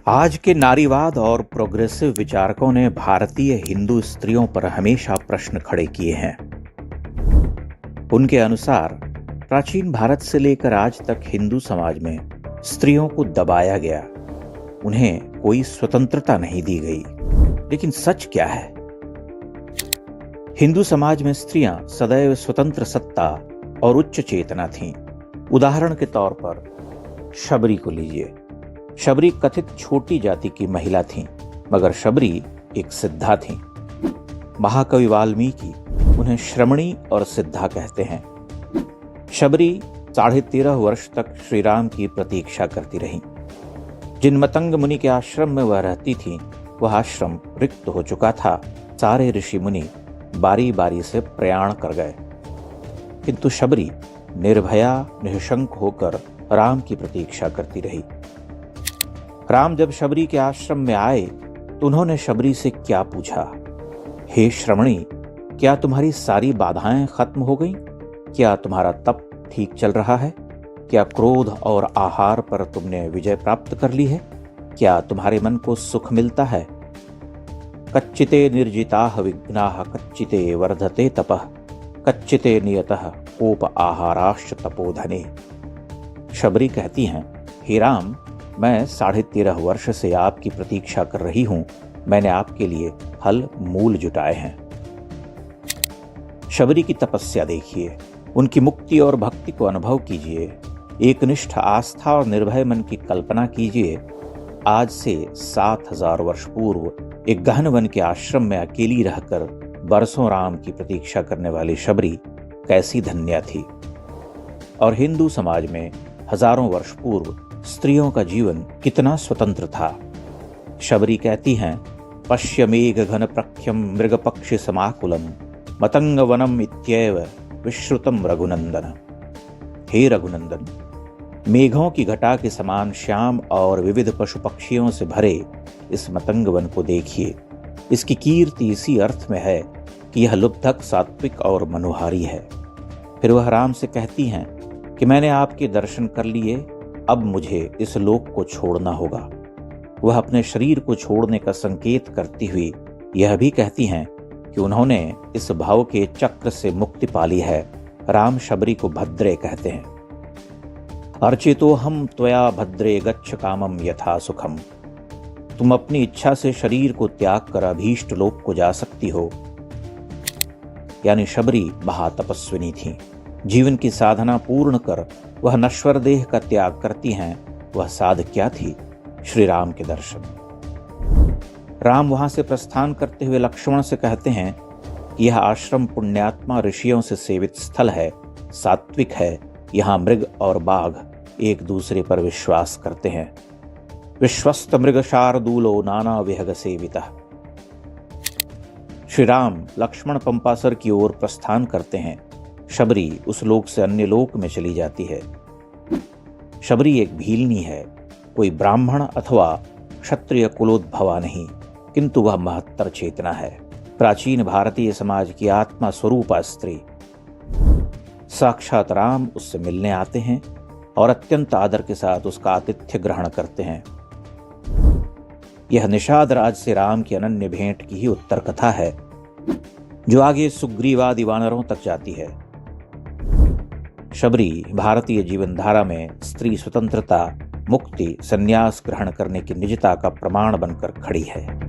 आज के नारीवाद और प्रोग्रेसिव विचारकों ने भारतीय हिंदू स्त्रियों पर हमेशा प्रश्न खड़े किए हैं। उनके अनुसार प्राचीन भारत से लेकर आज तक हिंदू समाज में स्त्रियों को दबाया गया, उन्हें कोई स्वतंत्रता नहीं दी गई। लेकिन सच क्या है? हिंदू समाज में स्त्रियां सदैव स्वतंत्र सत्ता और उच्च चेतना थीं। उदाहरण के तौर पर शबरी को लीजिए। शबरी कथित छोटी जाति की महिला थीं, मगर शबरी एक सिद्धा थीं। महाकवि वाल्मीकि उन्हें श्रमणी और सिद्धा कहते हैं। शबरी 13.5 वर्ष तक श्री राम की प्रतीक्षा करती रहीं। जिन मतंग मुनि के आश्रम में वह रहती थी, वह आश्रम रिक्त हो चुका था। सारे ऋषि मुनि बारी बारी से प्रयाण कर गए, किंतु शबरी निर्भया निःशंक होकर राम की प्रतीक्षा करती रही। राम जब शबरी के आश्रम में आए तो उन्होंने शबरी से क्या पूछा? हे श्रमणी, क्या तुम्हारी सारी बाधाएं खत्म हो गईं? क्या तुम्हारा तप ठीक चल रहा है? क्या क्रोध और आहार पर तुमने विजय प्राप्त कर ली है? क्या तुम्हारे मन को सुख मिलता है? कच्चिते निर्जिताः विघ्नाः कच्चिते वर्धते तपः कच्चिते नियतः कोप आहाराश्च तपोधने। शबरी कहती हैं, हे राम, मैं 13.5 वर्ष से आपकी प्रतीक्षा कर रही हूं। मैंने आपके लिए फल मूल जुटाए हैं। शबरी की तपस्या देखिए, उनकी मुक्ति और भक्ति को अनुभव कीजिए। एकनिष्ठ आस्था और निर्भय मन की कल्पना कीजिए। आज से 7,000 वर्ष पूर्व एक गहन वन के आश्रम में अकेली रहकर बरसों राम की प्रतीक्षा करने वाली शबरी कैसी धन्या थी। और हिंदू समाज में हजारों वर्ष पूर्व स्त्रियों का जीवन कितना स्वतंत्र था। शबरी कहती हैं, पश्य मेघ घन प्रख्यम मृग पक्षी समाकुलम मतंग वनम इत्येव विश्रुतम रघुनंदन। हे रघुनंदन, मेघों की घटा के समान श्याम और विविध पशु पक्षियों से भरे इस मतंग वन को देखिए। इसकी कीर्ति इसी अर्थ में है कि यह लुब्धक, सात्विक और मनोहारी है। फिर वह राम से कहती हैं कि मैंने आपके दर्शन कर लिए, अब मुझे इस लोक को छोड़ना होगा। वह अपने शरीर को छोड़ने का संकेत करती हुई यह भी कहती हैं कि उन्होंने इस भाव के चक्र से मुक्ति पाली है। राम शबरी को भद्रे कहते हैं। अर्चितो हम त्वया भद्रे गच्छ कामम यथा सुखम। तुम अपनी इच्छा से शरीर को त्याग कर अभीष्ट लोक को जा सकती हो। यानी शबरी महातपस्विनी थी। जीवन की साधना पूर्ण कर वह नश्वर देह का त्याग करती हैं। वह साध क्या थी? श्री राम के दर्शन। राम वहां से प्रस्थान करते हुए लक्ष्मण से कहते हैं कि यह आश्रम पुण्यात्मा ऋषियों से सेवित स्थल है, सात्विक है। यहाँ मृग और बाघ एक दूसरे पर विश्वास करते हैं। विश्वस्त मृग शार्दूलो नाना विहग सेवितः। श्री राम लक्ष्मण पंपासर की ओर प्रस्थान करते हैं। शबरी उस लोक से अन्य लोक में चली जाती है। शबरी एक भीलनी है, कोई ब्राह्मण अथवा क्षत्रिय कुलोद्भवा नहीं, किंतु वह महत्तर चेतना है। प्राचीन भारतीय समाज की आत्मा स्वरूपा स्त्री। साक्षात राम उससे मिलने आते हैं और अत्यंत आदर के साथ उसका आतिथ्य ग्रहण करते हैं। यह निषाद राज से राम की अनन्य भेंट की ही उत्तर कथा है, जो आगे सुग्रीवादि वानरों तक जाती है। शबरी भारतीय जीवन धारा में स्त्री स्वतंत्रता, मुक्ति, संन्यास ग्रहण करने की निजता का प्रमाण बनकर खड़ी है।